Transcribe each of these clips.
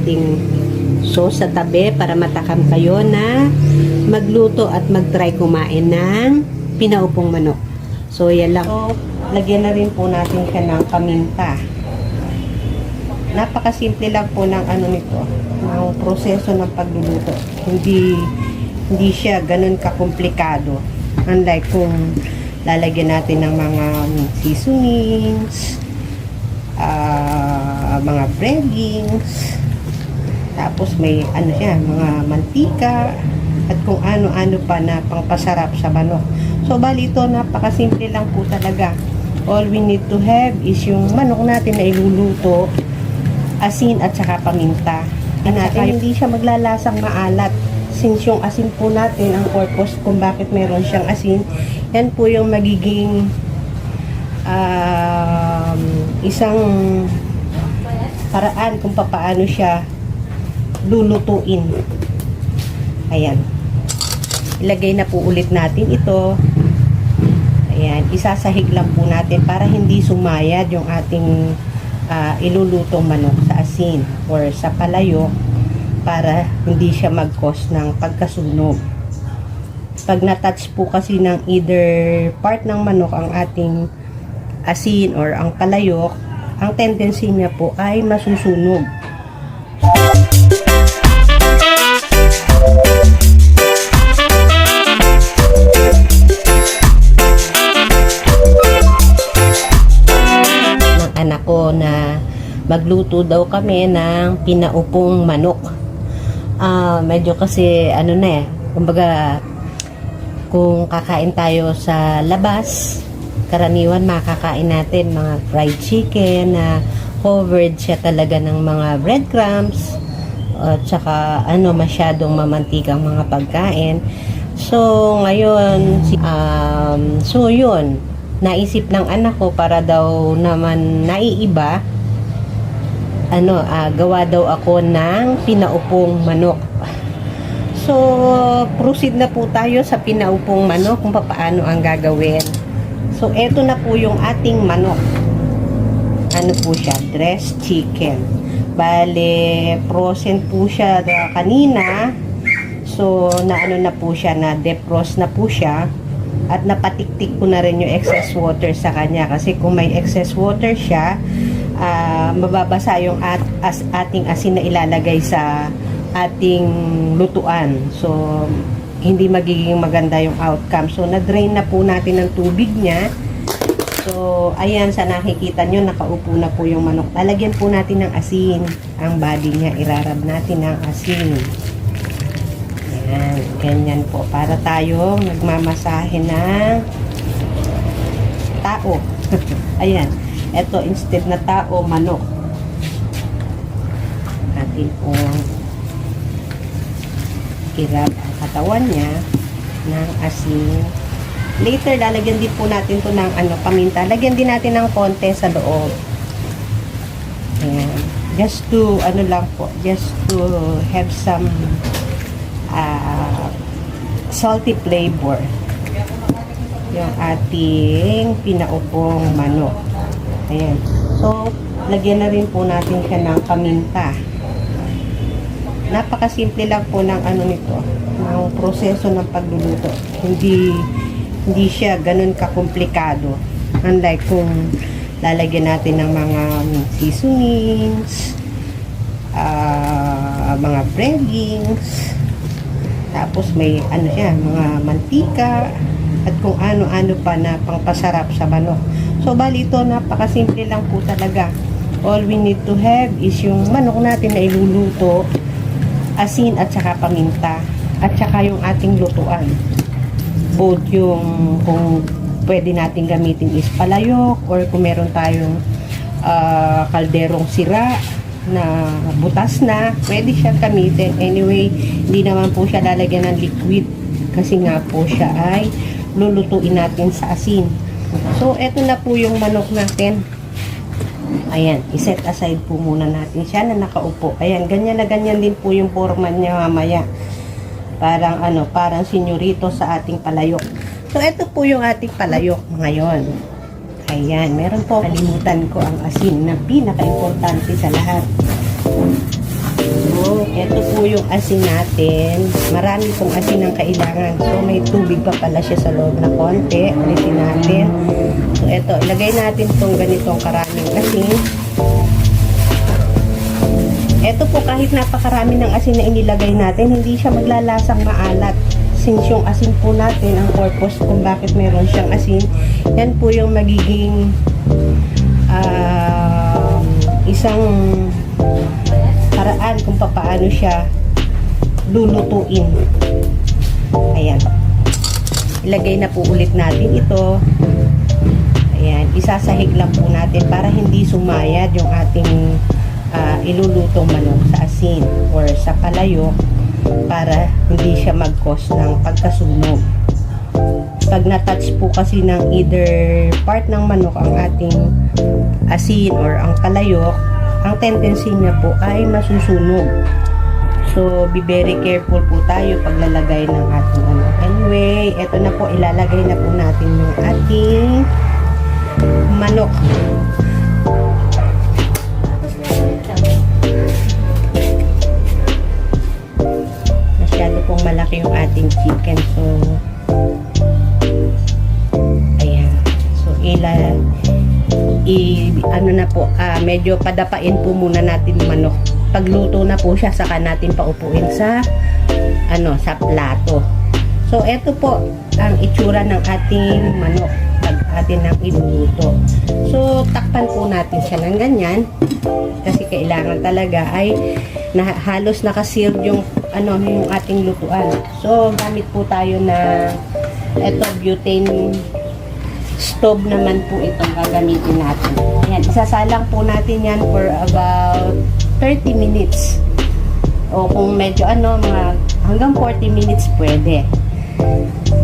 ating sauce sa tabi para matakam kayo na magluto at mag-try kumain ng pinaupong manok. So, yan lang. So, lagyan na rin po natin siya ng paminta. Napakasimple lang po ng nito, ng proseso ng pagluluto. Hindi siya ganun kakomplikado. Unlike kung lalagyan natin ng mga seasonings, mga breadings, tapos may mga mantika, at kung ano-ano pa na pangpasarap sa manok. So, bali ito, napakasimple lang po talaga. All we need to have is yung manok natin na iluluto, asin at saka paminta. Hindi siya maglalasang maalat. Since yung asin po natin, ang purpose kung bakit meron siyang asin, yan po yung magiging isang paraan kung paano siya lulutuin. Ayan. Ilagay na po ulit natin ito. Ayan. Isasahig lang po natin para hindi sumayad yung ating ilulutong manok sa asin or sa palayok, para hindi siya mag-cause ng pagkasunog. Pag na-touch po kasi ng either part ng manok ang ating asin or ang palayok, ang tendency niya po ay masusunog. Ng anak ko na magluto daw kami ng pinaupong manok. Medyo kasi kumbaga kung kakain tayo sa labas, karaniwan makakain natin mga fried chicken na covered siya talaga ng mga breadcrumbs at saka masyadong mamantikang mga pagkain. So ngayon yun, naisip ng anak ko para daw naman naiiba, gawa daw ako ng pinaupong manok. So, proceed na po tayo sa pinaupong manok kung paano ang gagawin. So, eto na po yung ating manok. Ano po siya? Dressed chicken. Bale, frozen po siya kanina. So, na po siya, na defrost na po siya. At napatiktik ko na rin yung excess water sa kanya. Kasi kung may excess water siya, mababasa yung ating asin na ilalagay sa ating lutuan. So, hindi magiging maganda yung outcome. So, na-drain na po natin ang tubig niya. So, ayan, sa nakikita nyo, nakaupo na po yung manok. Lalagyan po natin ng asin. Ang body niya, irarab natin ng asin. Ayan, ganyan po. Para tayong nagmamasahe ng tao. Ayan. Ito, instead na tao, manok. Atin pong irab ang katawan niya ng asin. Later, lalagyan din po natin to ng paminta. Lagyan din natin ng konti sa loob. Ayan. Just to, just to have some salty flavor. Yung ating pinaupong manok. Ayan. So, lagyan na rin po natin siya ng paminta. Napakasimple lang po ng nito, ng proseso ng pagluluto. Hindi siya ganun kakomplikado. Unlike kung lalagyan natin ng mga seasonings, mga breadings, tapos may mga mantika, at kung ano-ano pa na pangpasarap sa manok. So, bali ito, napakasimple lang po talaga. All we need to have is yung manok natin na iluluto, asin at saka paminta, at saka yung ating lutuan. Both yung kung pwede natin gamitin is palayok, or kung meron tayong kalderong sira na butas na, pwede siya gamitin. Anyway, hindi naman po siya lalagyan ng liquid kasi nga po siya ay lulutuin natin sa asin. So, eto na po yung manok natin. Ayan, iset aside po muna natin siya na nakaupo. Ayan, ganyan na ganyan din po yung forma niya mamaya. Parang senyorito sa ating palayok. So, eto po yung ating palayok ngayon. Ayan, meron po, kalimutan ko ang asin na pinaka-importante sa lahat. po yung asin natin. Marami pong asin ang kailangan. So, may tubig pa pala siya sa loob na konti. Alisin natin. So, eto, ilagay natin itong ganitong karaming asin. Eto po, kahit napakarami ng asin na inilagay natin, hindi siya maglalasang maalat. Since yung asin po natin, ang purpose kung bakit meron siyang asin, yan po yung magiging isang paraan kung paano siya lulutuin. Ayan. Ilagay na po ulit natin ito. Ayan. Isasahig lang po natin para hindi sumayad yung ating ilulutong manok sa asin or sa palayok para hindi siya mag-cause ng pagkasunog. Pag na-touch po kasi ng either part ng manok ang ating asin or ang palayok, ang tendency niya po ay masusunog. So, be very careful po tayo paglalagay ng ating ano. Anyway, eto na po, ilalagay na po natin yung ating manok. Masyado pong malaki yung ating chicken. So, ayan. So, ano na po, medyo padapain po muna natin yung manok. Pagluto na po siya, saka natin paupuin sa sa plato. So, eto po ang itsura ng ating manok pag atin nang iluluto. So, takpan po natin siya ng ganyan kasi kailangan talaga ay halos nakasealed yung yung ating lutuan. So, gamit po tayo na eto butane stove naman po itong gagamitin natin. Ayan, isasalang po natin yan for about 30 minutes. O kung medyo mga hanggang 40 minutes pwede.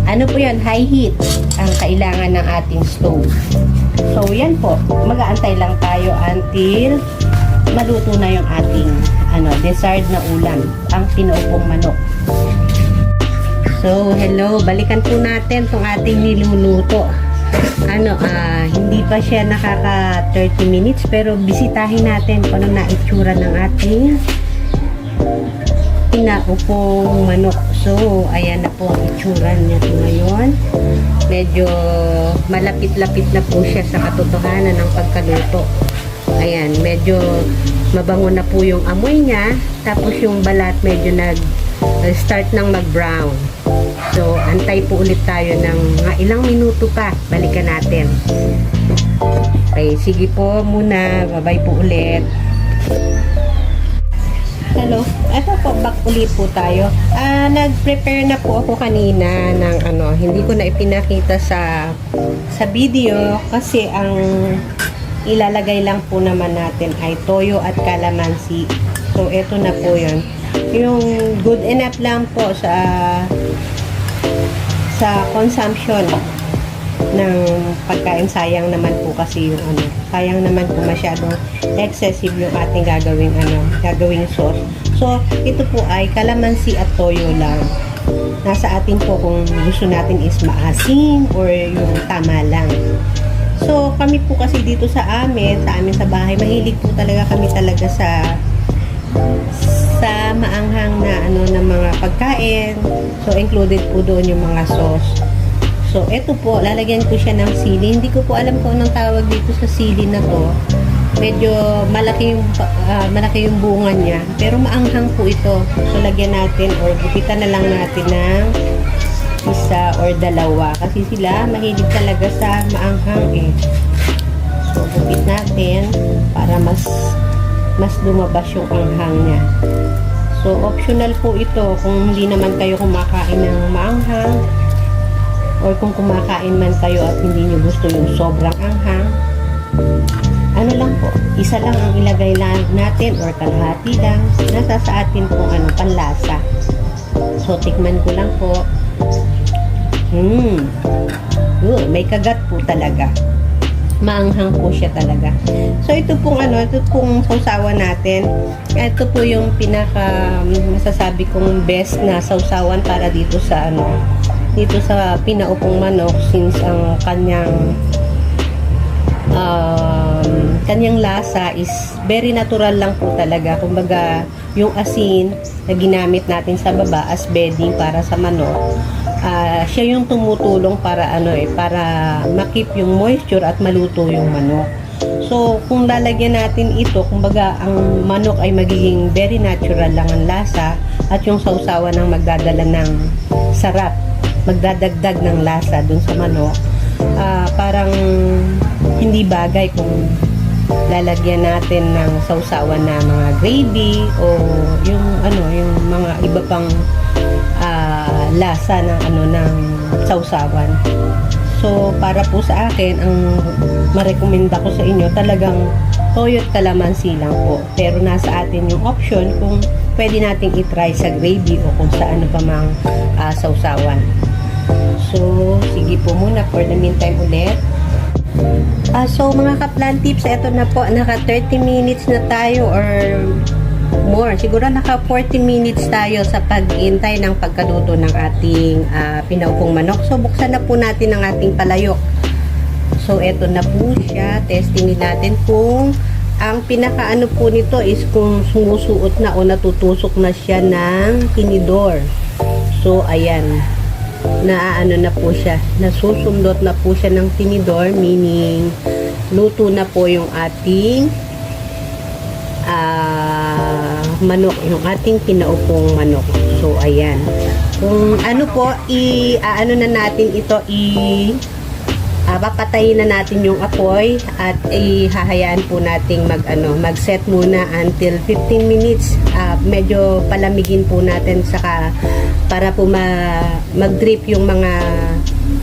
Ano po yan? High heat ang kailangan ng ating stove. So, yan po. Mag-aantay lang tayo until maluto na yung ating desired na ulam. Ang pinaupong manok. So, hello. Balikan po natin itong ating niluluto. Hindi pa siya nakaka 30 minutes pero bisitahin natin kung ano na itsura ng ating pinaupong manok. So, ayan na po ang itsura niya ngayon. Medyo malapit-lapit na po siya sa katotohanan ng pagkaluto. Ayan, medyo mabango na po yung amoy niya. Tapos yung balat medyo start ng mag-brown. So, antay po ulit tayo ng mga ilang minuto pa. Balikan natin. Okay, sige po muna. Bye-bye po ulit. Hello. Ito po, back ulit po tayo. Nag-prepare na po ako kanina ng hindi ko na ipinakita sa video kasi ang ilalagay lang po naman natin ay toyo at calamansi. So, ito na po yun. Yung good enough lang po sa consumption ng pagkain. Sayang naman po kasi yung sayang naman po masyadong excessive yung ating gagawing sauce. So, ito po ay calamansi at toyo lang. Nasa atin po kung gusto natin is maasim or yung tama lang. So, kami po kasi dito sa amin sa bahay, mahilig po talaga kami sa maanghang na na mga pagkain. So, included po doon yung mga sauce. So, eto po, lalagyan ko siya ng sili. Hindi ko po alam kung anong tawag dito sa sili na to. Medyo malaki yung bunga niya. Pero maanghang po ito. So, lagyan natin or gupitan na lang natin ng isa or dalawa. Kasi sila mahilig talaga sa maanghang So, gupit natin para mas lumabas yung anghang niya. So, optional po ito kung hindi naman kayo kumakain ng maanghang or kung kumakain man kayo at hindi nyo gusto yung sobrang anghang. Lang po, isa lang ang ilagay natin or kalahati lang. Nasa sa atin kung panlasa. So, tikman ko lang po. May kagat po talaga. Maanghang po siya talaga. So, ito pong sausawan natin. Ito po yung pinaka masasabi kong best na sausawan para dito sa pinaupong manok since ang kanyang kanyang lasa is very natural lang po talaga. Kumbaga, yung asin na ginamit natin sa baba as bedding para sa manok, siya yung tumutulong para para makip yung moisture at maluto yung manok. So, kung lalagyan natin ito, kumbaga, ang manok ay magiging very natural lang ang lasa at yung sausawan ang magdadala ng sarap, magdadagdag ng lasa dun sa manok. Parang hindi bagay kung lalagyan natin ng sausawan na mga gravy o yung yung mga iba pang lasa ng sausawan. So, para po sa akin, ang marekomenda ko sa inyo, talagang toyo't kalamansi lang po. Pero nasa atin yung option kung pwede nating itry sa gravy o kung sa ano pa mang sausawan. So, sige po muna for the meantime ulit. So, mga kaplan tips, eto na po, naka 30 minutes na tayo or more. Siguro naka 40 minutes tayo sa pag-intay ng pagkaluto ng ating pinaupong manok. So, buksan na po natin ang ating palayok. So, eto na po siya. Testingin natin kung ang pinakaano po nito is kung sumusuot na o natutusok na siya ng tinidor. So, ayan. Naaano na po siya, nasusundot na po siya ng tinidor, meaning luto na po yung ating manok, yung ating pinaupong manok. So, ayan. Kung ano po, ano na natin ito, papatayin na natin yung apoy at ihahayaan po nating mag-set muna until 15 minutes. Medyo palamigin po natin saka para po mag-drip yung mga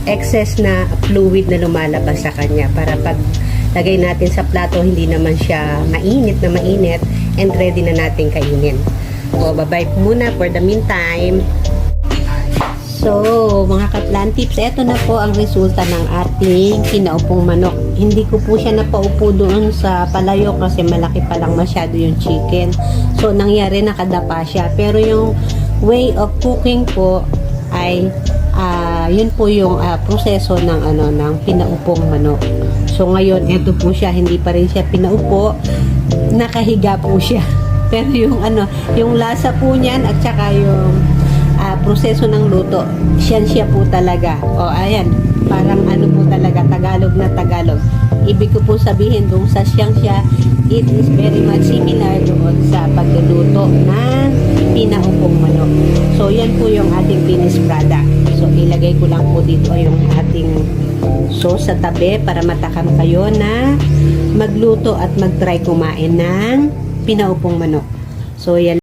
excess na fluid na lumalabas sa kanya para pag lagay natin sa plato hindi naman siya mainit and ready na natin kainin. So, bye-bye po muna for the meantime. So, mga kaplan tips, eto na po ang resulta ng ating pinaupong manok. Hindi ko po siya napaupo doon sa palayok kasi malaki pa lang masyado yung chicken. So, nangyari nakadapa siya. Pero yung way of cooking po ay yun po yung proseso ng pinaupong manok. So, ngayon, eto po siya, hindi pa rin siya pinaupo. Nakahiga po siya. Pero yung lasa po niyan at saka yung proseso ng luto, siya po talaga. O, ayan, parang po talaga, Tagalog na Tagalog. Ibig ko po sabihin, dun sa siya, it is very much similar doon sa pagluluto ng pinaupong manok. So, yan po yung ating finished product. So, ilagay ko lang po dito yung ating sauce sa tabi para matakam kayo na magluto at mag-try kumain ng pinaupong manok. So, yan.